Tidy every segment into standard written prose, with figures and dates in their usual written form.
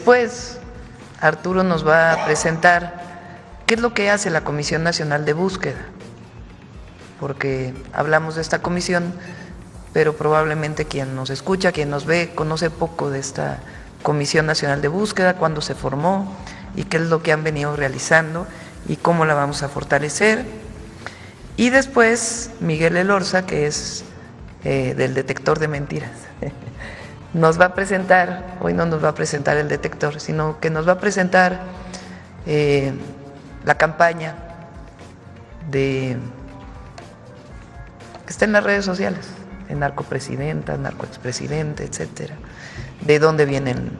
Después, Arturo nos va a presentar qué es lo que hace la Comisión Nacional de Búsqueda, porque hablamos de esta comisión, pero probablemente quien nos escucha, quien nos ve, conoce poco de esta Comisión Nacional de Búsqueda, cuándo se formó y qué es lo que han venido realizando y cómo la vamos a fortalecer. Y después Miguel Elorza, que es del detector de mentiras, nos va a presentar, hoy no nos va a presentar el detector, sino que nos va a presentar la campaña que está en las redes sociales, en narcopresidenta, narcoexpresidente, etcétera, de dónde vienen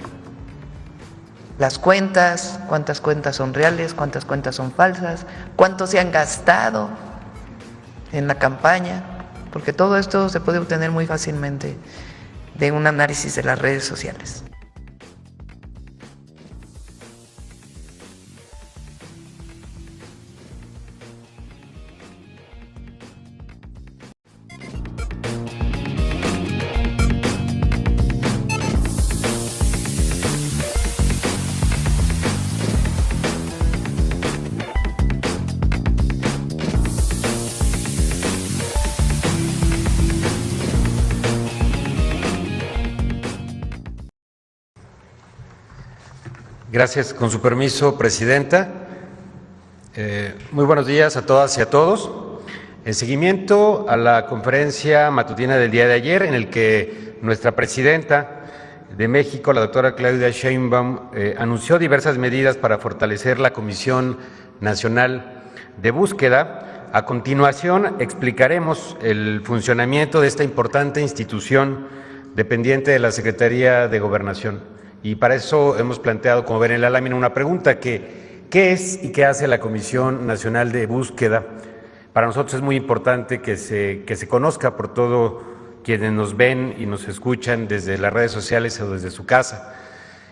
las cuentas, cuántas cuentas son reales, cuántas cuentas son falsas, cuánto se han gastado en la campaña, porque todo esto se puede obtener muy fácilmente de un análisis de las redes sociales. Gracias. Con su permiso, Presidenta. Muy buenos días a todas y a todos. En seguimiento a la conferencia matutina del día de ayer, en el que nuestra Presidenta de México, la doctora Claudia Sheinbaum, anunció diversas medidas para fortalecer la Comisión Nacional de Búsqueda, a continuación explicaremos el funcionamiento de esta importante institución dependiente de la Secretaría de Gobernación. Y para eso hemos planteado, como ven en la lámina, una pregunta que ¿qué es y qué hace la Comisión Nacional de Búsqueda? Para nosotros es muy importante que se conozca por todos quienes nos ven y nos escuchan desde las redes sociales o desde su casa.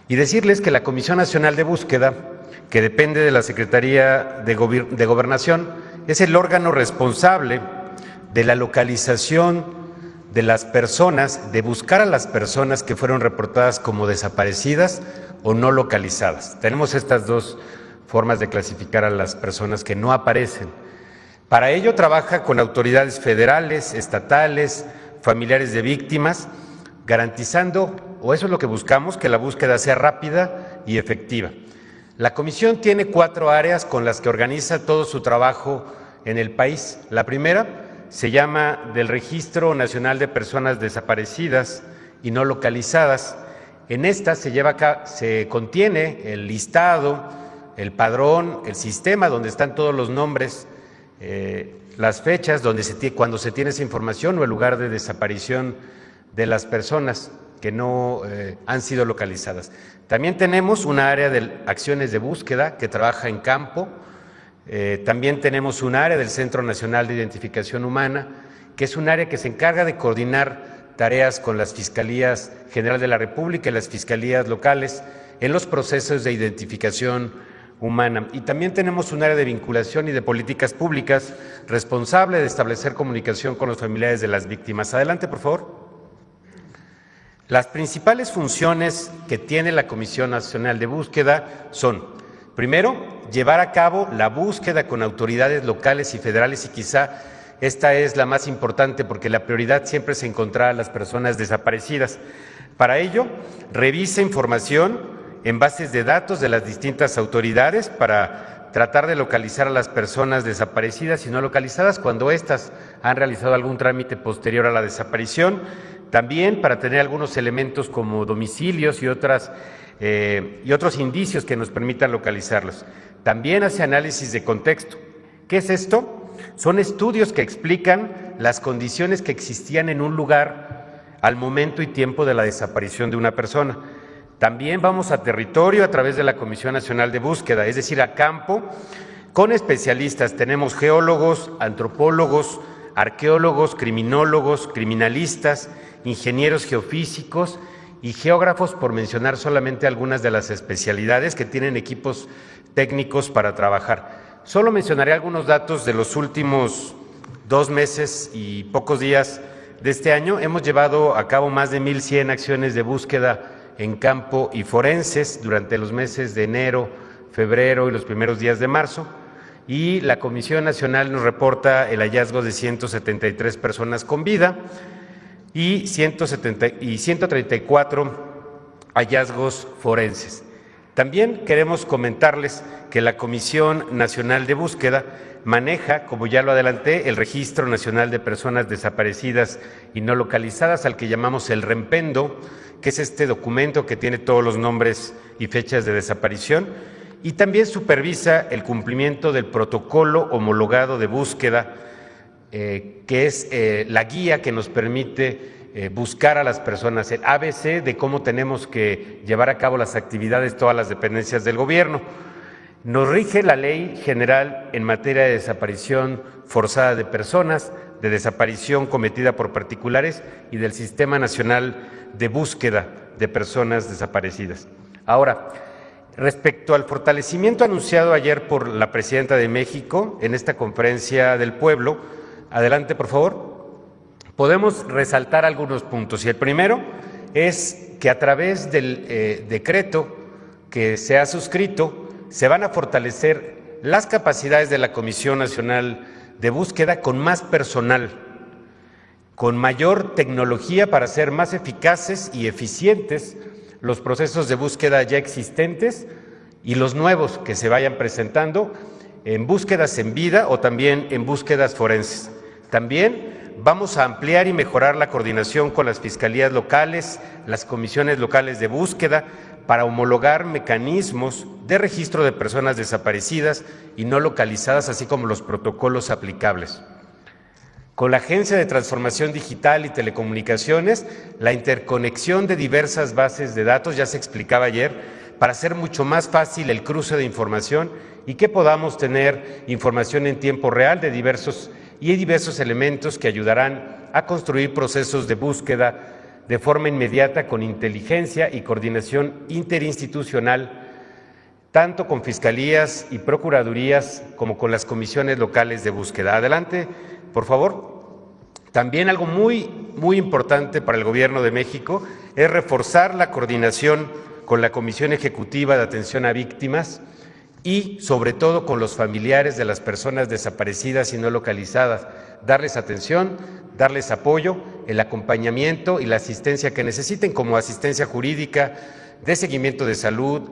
Y decirles que la Comisión Nacional de Búsqueda, que depende de la Secretaría de Gobernación, es el órgano responsable de la localización de las personas, de buscar a las personas que fueron reportadas como desaparecidas o no localizadas. Tenemos estas dos formas de clasificar a las personas que no aparecen. Para ello trabaja con autoridades federales, estatales, familiares de víctimas, garantizando, o eso es lo que buscamos, que la búsqueda sea rápida y efectiva. La comisión tiene 4 áreas con las que organiza todo su trabajo en el país. La primera se llama del Registro Nacional de Personas Desaparecidas y No Localizadas. En esta se contiene el listado, el padrón, el sistema donde están todos los nombres, las fechas cuando se tiene esa información o el lugar de desaparición de las personas que no han sido localizadas. También tenemos una área de acciones de búsqueda que trabaja en campo. También tenemos un área del Centro Nacional de Identificación Humana, que es un área que se encarga de coordinar tareas con las Fiscalías General de la República y las Fiscalías locales en los procesos de identificación humana. Y también tenemos un área de vinculación y de políticas públicas responsable de establecer comunicación con los familiares de las víctimas. Adelante, por favor. Las principales funciones que tiene la Comisión Nacional de Búsqueda son: primero, llevar a cabo la búsqueda con autoridades locales y federales, y quizá esta es la más importante porque la prioridad siempre es encontrar a las personas desaparecidas. Para ello, revisa información en bases de datos de las distintas autoridades para tratar de localizar a las personas desaparecidas y no localizadas cuando éstas han realizado algún trámite posterior a la desaparición. También para tener algunos elementos como domicilios y otros indicios que nos permitan localizarlos. También hace análisis de contexto. ¿Qué es esto? Son estudios que explican las condiciones que existían en un lugar al momento y tiempo de la desaparición de una persona. También vamos a territorio a través de la Comisión Nacional de Búsqueda, es decir, a campo, con especialistas. Tenemos geólogos, antropólogos, arqueólogos, criminólogos, criminalistas, ingenieros geofísicos y geógrafos, por mencionar solamente algunas de las especialidades que tienen equipos técnicos para trabajar. Solo mencionaré algunos datos de los últimos 2 meses y pocos días de este año. Hemos llevado a cabo más de 1,100 acciones de búsqueda en campo y forenses durante los meses de enero, febrero y los primeros días de marzo. Y la Comisión Nacional nos reporta el hallazgo de 173 personas con vida y 134 hallazgos forenses. También queremos comentarles que la Comisión Nacional de Búsqueda maneja, como ya lo adelanté, el Registro Nacional de Personas Desaparecidas y No Localizadas, al que llamamos el REMPENDO, que es este documento que tiene todos los nombres y fechas de desaparición, y también supervisa el cumplimiento del protocolo homologado de búsqueda, que es la guía que nos permite buscar a las personas, el ABC de cómo tenemos que llevar a cabo las actividades todas las dependencias del gobierno. Nos rige la Ley General en materia de desaparición forzada de personas, de desaparición cometida por particulares y del Sistema Nacional de Búsqueda de Personas Desaparecidas. Ahora, respecto al fortalecimiento anunciado ayer por la Presidenta de México en esta Conferencia del Pueblo, adelante por favor, podemos resaltar algunos puntos. Y el primero es que a través del decreto que se ha suscrito, se van a fortalecer las capacidades de la Comisión Nacional de Búsqueda con más personal, con mayor tecnología para hacer más eficaces y eficientes los procesos de búsqueda ya existentes y los nuevos que se vayan presentando en búsquedas en vida o también en búsquedas forenses. También vamos a ampliar y mejorar la coordinación con las fiscalías locales, las comisiones locales de búsqueda, para homologar mecanismos de registro de personas desaparecidas y no localizadas, así como los protocolos aplicables. Con la Agencia de Transformación Digital y Telecomunicaciones, la interconexión de diversas bases de datos, ya se explicaba ayer, para hacer mucho más fácil el cruce de información y que podamos tener información en tiempo real de diversos elementos que ayudarán a construir procesos de búsqueda de forma inmediata con inteligencia y coordinación interinstitucional, tanto con fiscalías y procuradurías como con las comisiones locales de búsqueda. Adelante, por favor. También algo muy importante para el Gobierno de México es reforzar la coordinación con la Comisión Ejecutiva de Atención a Víctimas y, sobre todo, con los familiares de las personas desaparecidas y no localizadas, darles atención, darles apoyo, el acompañamiento y la asistencia que necesiten, como asistencia jurídica, de seguimiento de salud,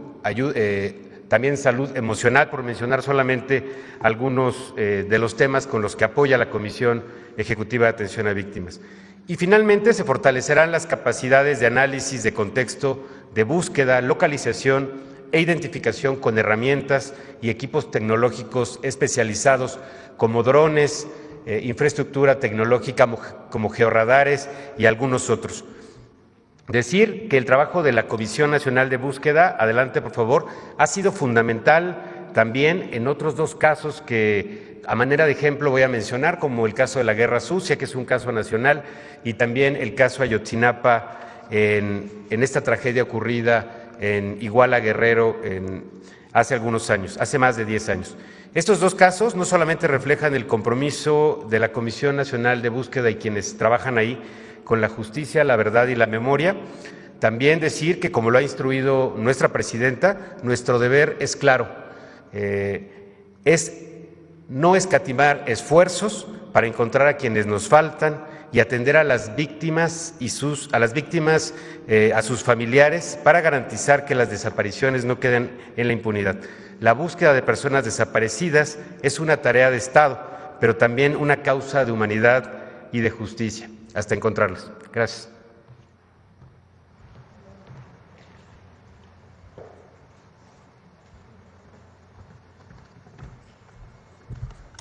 también salud emocional, por mencionar solamente algunos de los temas con los que apoya la Comisión Ejecutiva de Atención a Víctimas. Y finalmente se fortalecerán las capacidades de análisis de contexto, de búsqueda, localización e identificación con herramientas y equipos tecnológicos especializados como drones, infraestructura tecnológica como georradares y algunos otros. Decir que el trabajo de la Comisión Nacional de Búsqueda, adelante por favor, ha sido fundamental también en otros dos casos que a manera de ejemplo voy a mencionar, como el caso de la Guerra Sucia, que es un caso nacional, y también el caso Ayotzinapa en esta tragedia ocurrida en Iguala, Guerrero, hace algunos años, hace más de 10 años. Estos dos casos no solamente reflejan el compromiso de la Comisión Nacional de Búsqueda y quienes trabajan ahí con la justicia, la verdad y la memoria, también decir que, como lo ha instruido nuestra presidenta, nuestro deber es claro, es no escatimar esfuerzos para encontrar a quienes nos faltan y atender a las víctimas a sus familiares para garantizar que las desapariciones no queden en la impunidad. La búsqueda de personas desaparecidas es una tarea de Estado, pero también una causa de humanidad y de justicia, hasta encontrarlas. Gracias.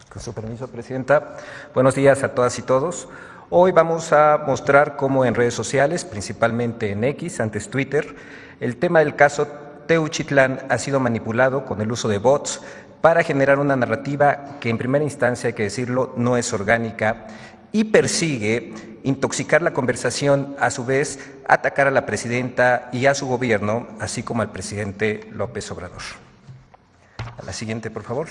Con su permiso, Presidenta. Buenos días a todas y todos. Hoy vamos a mostrar cómo en redes sociales, principalmente en X, antes Twitter, el tema del caso Teuchitlán ha sido manipulado con el uso de bots para generar una narrativa que en primera instancia, hay que decirlo, no es orgánica y persigue intoxicar la conversación, a su vez atacar a la Presidenta y a su gobierno, así como al presidente López Obrador. A la siguiente, por favor.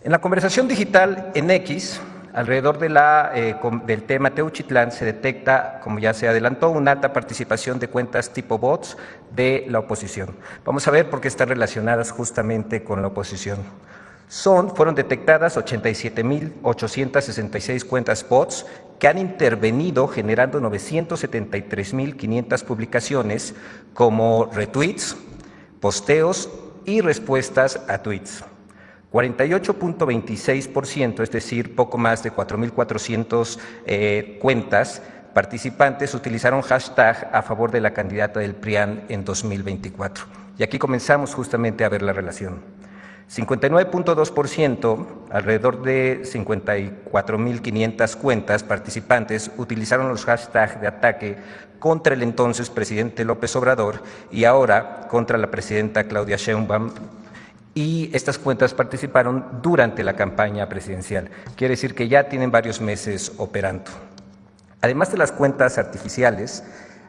En la conversación digital en X, alrededor del tema Teuchitlán se detecta, como ya se adelantó, una alta participación de cuentas tipo bots de la oposición. Vamos a ver por qué están relacionadas justamente con la oposición. Fueron detectadas 87.866 cuentas bots que han intervenido generando 973.500 publicaciones como retweets, posteos y respuestas a tweets. 48.26%, es decir, poco más de 4.400 cuentas participantes utilizaron hashtag a favor de la candidata del PRIAN en 2024. Y aquí comenzamos justamente a ver la relación. 59.2%, alrededor de 54.500 cuentas participantes utilizaron los hashtags de ataque contra el entonces presidente López Obrador y ahora contra la presidenta Claudia Sheinbaum, y estas cuentas participaron durante la campaña presidencial. Quiere decir que ya tienen varios meses operando. Además de las cuentas artificiales,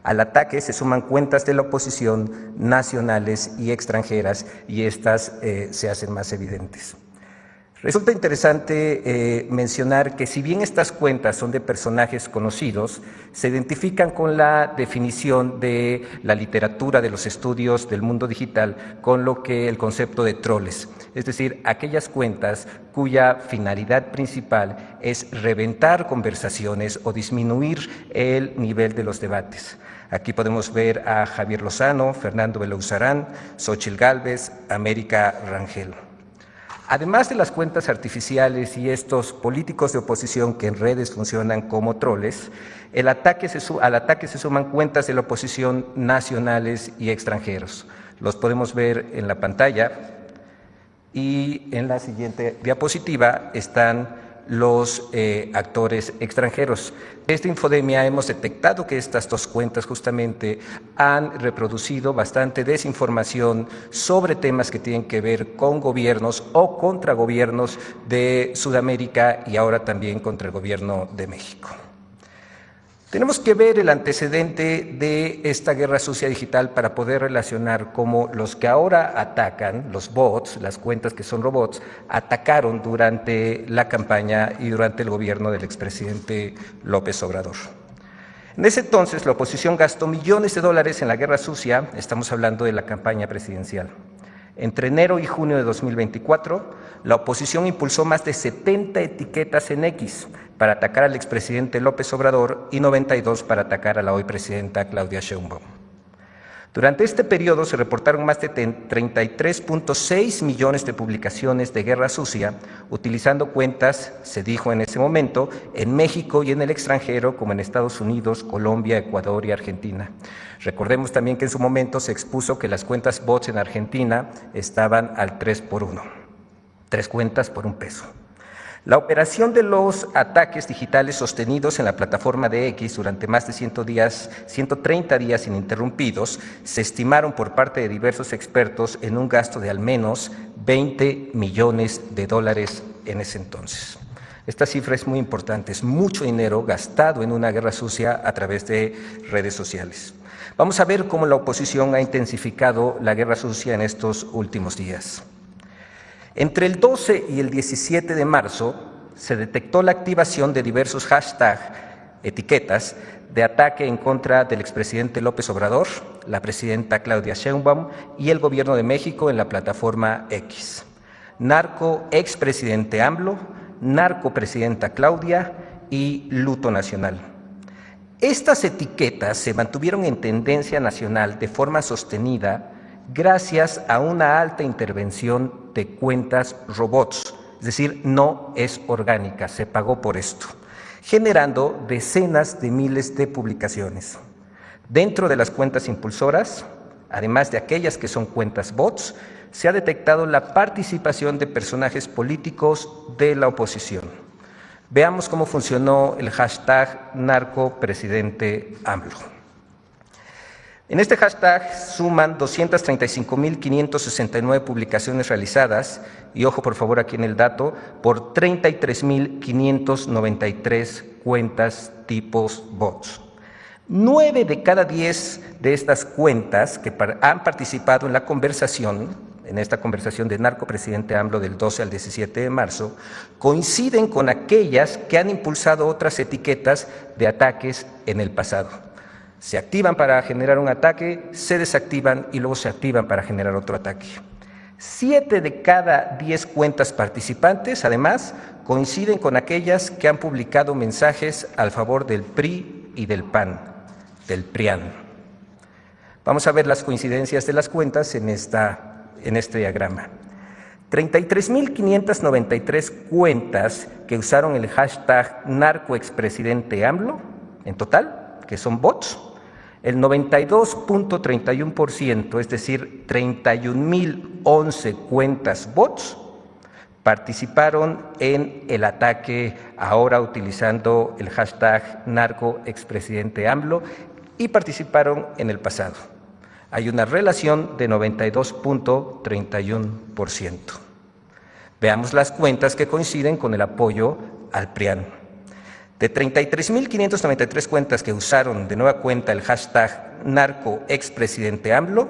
al ataque se suman cuentas de la oposición nacionales y extranjeras, y estas se hacen más evidentes. Resulta interesante mencionar que si bien estas cuentas son de personajes conocidos, se identifican con la definición de la literatura de los estudios del mundo digital con lo que el concepto de troles, es decir, aquellas cuentas cuya finalidad principal es reventar conversaciones o disminuir el nivel de los debates. Aquí podemos ver a Javier Lozano, Fernando Belauzarán, Xóchitl Gálvez, América Rangel. Además de las cuentas artificiales y estos políticos de oposición que en redes funcionan como troles, al ataque se suman cuentas de la oposición nacionales y extranjeros. Los podemos ver en la pantalla, y en la siguiente diapositiva están los actores extranjeros. En esta infodemia hemos detectado que estas dos cuentas justamente han reproducido bastante desinformación sobre temas que tienen que ver con gobiernos o contra gobiernos de Sudamérica y ahora también contra el gobierno de México. Tenemos que ver el antecedente de esta guerra sucia digital para poder relacionar cómo los que ahora atacan, los bots, las cuentas que son robots, atacaron durante la campaña y durante el gobierno del expresidente López Obrador. En ese entonces la oposición gastó millones de dólares en la guerra sucia, estamos hablando de la campaña presidencial. Entre enero y junio de 2024, la oposición impulsó más de 70 etiquetas en X para atacar al expresidente López Obrador y 92 para atacar a la hoy presidenta Claudia Sheinbaum. Durante este periodo se reportaron más de 33.6 millones de publicaciones de guerra sucia, utilizando cuentas, se dijo en ese momento, en México y en el extranjero, como en Estados Unidos, Colombia, Ecuador y Argentina. Recordemos también que en su momento se expuso que las cuentas bots en Argentina estaban al 3x1, 3 cuentas por $1. La operación de los ataques digitales sostenidos en la plataforma de X durante más de 130 días ininterrumpidos se estimaron por parte de diversos expertos en un gasto de al menos $20 millones en ese entonces. Esta cifra es muy importante, es mucho dinero gastado en una guerra sucia a través de redes sociales. Vamos a ver cómo la oposición ha intensificado la guerra sucia en estos últimos días. Entre el 12 y el 17 de marzo se detectó la activación de diversos hashtags, etiquetas, de ataque en contra del expresidente López Obrador, la presidenta Claudia Sheinbaum y el gobierno de México en la plataforma X. Narco expresidente AMLO, narco presidenta Claudia y luto nacional. Estas etiquetas se mantuvieron en tendencia nacional de forma sostenida gracias a una alta intervención de cuentas robots, es decir, no es orgánica, se pagó por esto, generando decenas de miles de publicaciones. Dentro de las cuentas impulsoras, además de aquellas que son cuentas bots, se ha detectado la participación de personajes políticos de la oposición. Veamos cómo funcionó el hashtag narcopresidente AMLO. En este hashtag suman 235.569 publicaciones realizadas, y ojo por favor aquí en el dato, por 33.593 cuentas tipos bots. 9 de cada 10 de estas cuentas que han participado en la conversación en esta conversación de narcopresidente AMLO del 12 al 17 de marzo, coinciden con aquellas que han impulsado otras etiquetas de ataques en el pasado. Se activan para generar un ataque, se desactivan y luego se activan para generar otro ataque. 7 de cada 10 cuentas participantes, además, coinciden con aquellas que han publicado mensajes al favor del PRI y del PAN, del PRIAN. Vamos a ver las coincidencias de las cuentas en este diagrama. 33.593 cuentas que usaron el hashtag narcoexpresidente AMLO, en total, que son bots. El 92.31%, es decir, 31.011 cuentas bots, participaron en el ataque ahora utilizando el hashtag narcoexpresidente AMLO y participaron en el pasado. Hay una relación de 92.31%. Veamos las cuentas que coinciden con el apoyo al PRIAN. De 33.593 cuentas que usaron de nueva cuenta el hashtag narcoexpresidente AMLO,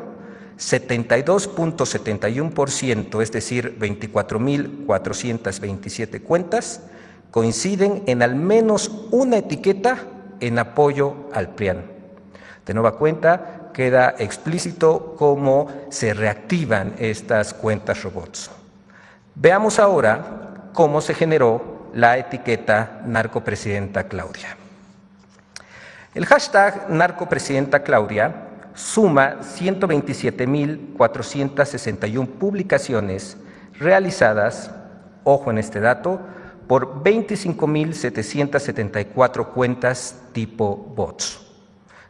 72.71%, es decir, 24.427 cuentas, coinciden en al menos una etiqueta en apoyo al PRIAN. De nueva cuenta, queda explícito cómo se reactivan estas cuentas robots. Veamos ahora cómo se generó la etiqueta narcopresidenta Claudia. El hashtag narcopresidenta Claudia suma 127.461 publicaciones realizadas, ojo en este dato, por 25.774 cuentas tipo bots.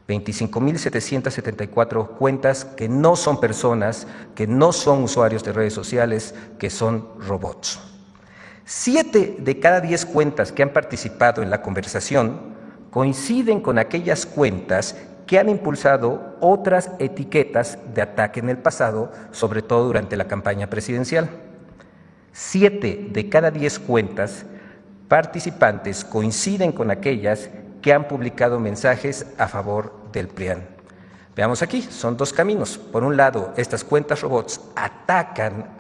25.774 cuentas que no son personas, que no son usuarios de redes sociales, que son robots. 7 de cada 10 cuentas que han participado en la conversación coinciden con aquellas cuentas que han impulsado otras etiquetas de ataque en el pasado, sobre todo durante la campaña presidencial. 7 de cada 10 cuentas participantes coinciden con aquellas que han publicado mensajes a favor del PRIAN. Veamos aquí, son dos caminos. Por un lado, estas cuentas robots atacan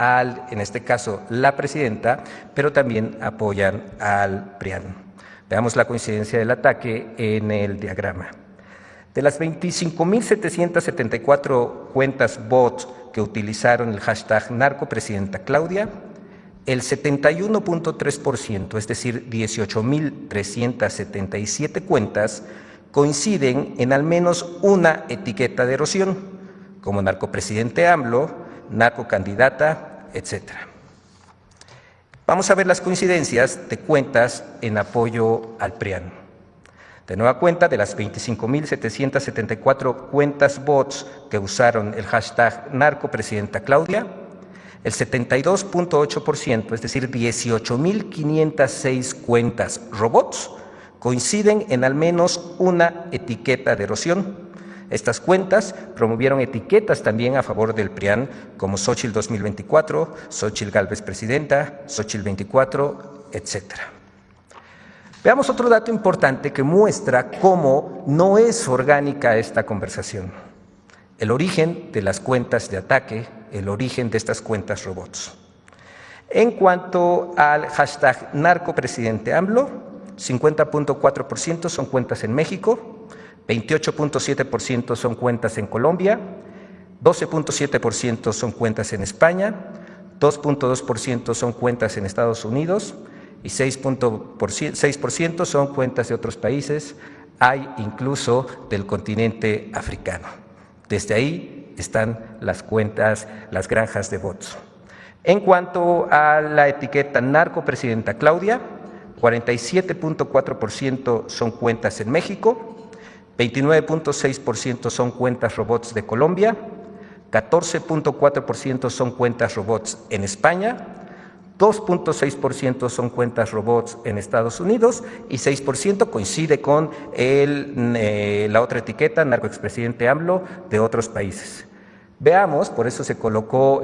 en este caso, la presidenta, pero también apoyan al PRIAN. Veamos la coincidencia del ataque en el diagrama. De las 25.774 cuentas bots que utilizaron el hashtag narcopresidenta Claudia, el 71.3%, es decir, 18.377 cuentas, coinciden en al menos una etiqueta de erosión, como narcopresidente AMLO, narcocandidata, etc. Vamos a ver las coincidencias de cuentas en apoyo al PRIAN. De nueva cuenta, de las 25.774 cuentas bots que usaron el hashtag narcopresidenta Claudia, el 72.8%, es decir, 18.506 cuentas robots, coinciden en al menos una etiqueta de erosión. Estas cuentas promovieron etiquetas también a favor del PRIAN, como Xóchitl 2024, Xóchitl Gálvez Presidenta, Xóchitl 24, etc. Veamos otro dato importante que muestra cómo no es orgánica esta conversación. El origen de las cuentas de ataque, el origen de estas cuentas robots. En cuanto al hashtag narcopresidente AMLO, 50.4% son cuentas en México, 28.7% son cuentas en Colombia, 12.7% son cuentas en España, 2.2% son cuentas en Estados Unidos y 6% son cuentas de otros países, hay incluso del continente africano. Desde ahí están las cuentas, las granjas de bots. En cuanto a la etiqueta narcopresidenta Claudia, 47.4% son cuentas en México, 29.6% son cuentas robots de Colombia, 14.4% son cuentas robots en España, 2.6% son cuentas robots en Estados Unidos y 6% coincide con la otra etiqueta, narcoexpresidente AMLO, de otros países. Veamos, por eso se colocó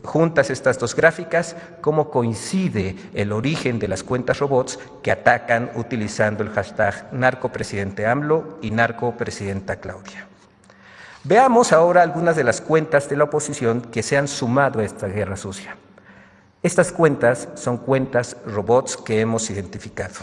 juntas estas dos gráficas, cómo coincide el origen de las cuentas robots que atacan utilizando el hashtag narcopresidente AMLO y narcopresidenta Claudia. Veamos ahora algunas de las cuentas de la oposición que se han sumado a esta guerra sucia. Estas cuentas son cuentas robots que hemos identificado.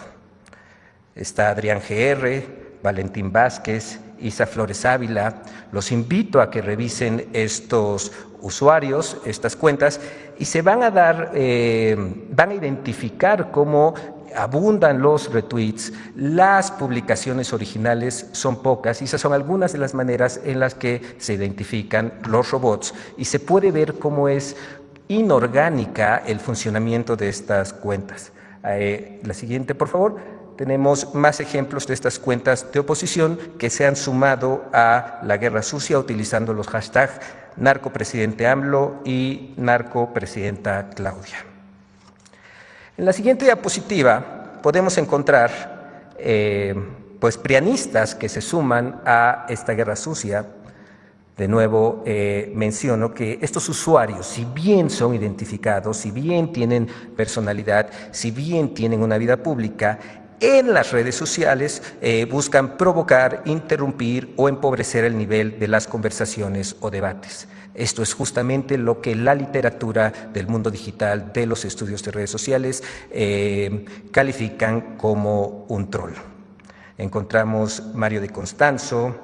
Está Adrián GR, Valentín Vázquez, Isa Flores Ávila. Los invito a que revisen estos usuarios, estas cuentas, y se van a identificar cómo abundan los retweets, las publicaciones originales son pocas, y esas son algunas de las maneras en las que se identifican los robots, y se puede ver cómo es inorgánica el funcionamiento de estas cuentas. La siguiente, por favor. Tenemos más ejemplos de estas cuentas de oposición que se han sumado a la guerra sucia utilizando los hashtags narcopresidente AMLO y narcopresidenta Claudia. En la siguiente diapositiva podemos encontrar prianistas que se suman a esta guerra sucia. De nuevo menciono que estos usuarios, si bien son identificados, si bien tienen personalidad, si bien tienen una vida pública, en las redes sociales buscan provocar, interrumpir o empobrecer el nivel de las conversaciones o debates. Esto es justamente lo que la literatura del mundo digital, de los estudios de redes sociales, califican como un troll. Encontramos Mario de Constanzo,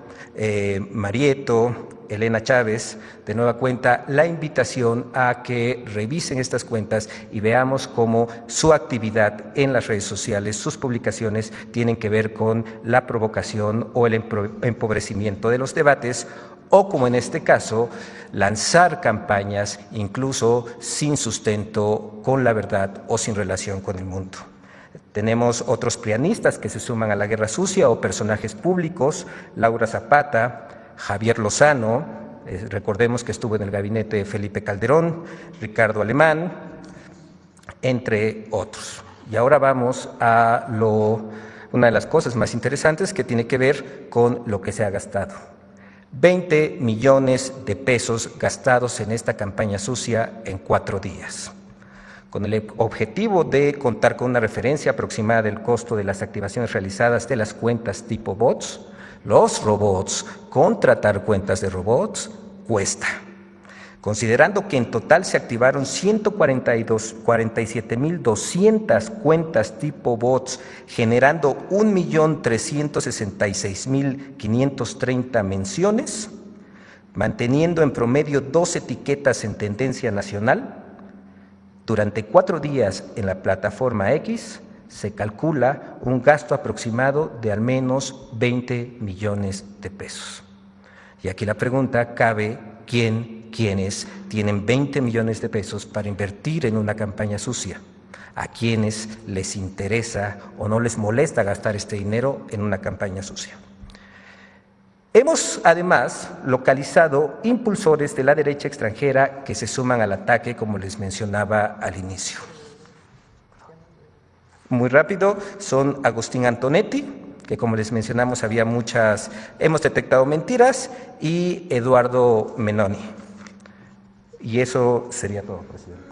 Marieto, Elena Chávez. De nueva cuenta, la invitación a que revisen estas cuentas y veamos cómo su actividad en las redes sociales, sus publicaciones, tienen que ver con la provocación o el empobrecimiento de los debates, o como en este caso, lanzar campañas incluso sin sustento, con la verdad o sin relación con el mundo. Tenemos otros prianistas que se suman a la guerra sucia o personajes públicos: Laura Zapata, Javier Lozano, recordemos que estuvo en el gabinete de Felipe Calderón, Ricardo Alemán, entre otros. Y ahora vamos a una de las cosas más interesantes, que tiene que ver con lo que se ha gastado. 20 millones de pesos gastados en esta campaña sucia en 4 días. Con el objetivo de contar con una referencia aproximada del costo de las activaciones realizadas de las cuentas tipo bots, los robots, contratar cuentas de robots cuesta. Considerando que en total se activaron 147.200 cuentas tipo bots, generando 1.366.530 menciones, manteniendo en promedio 2 etiquetas en tendencia nacional, durante 4 días en la plataforma X, se calcula un gasto aproximado de al menos 20 millones de pesos. Y aquí la pregunta cabe: ¿quiénes tienen 20 millones de pesos para invertir en una campaña sucia? ¿A quiénes les interesa o no les molesta gastar este dinero en una campaña sucia? Hemos además localizado impulsores de la derecha extranjera que se suman al ataque, como les mencionaba al inicio. Muy rápido, son Agustín Antonetti, que como les mencionamos hemos detectado mentiras, y Eduardo Menoni. Y eso sería todo, presidente.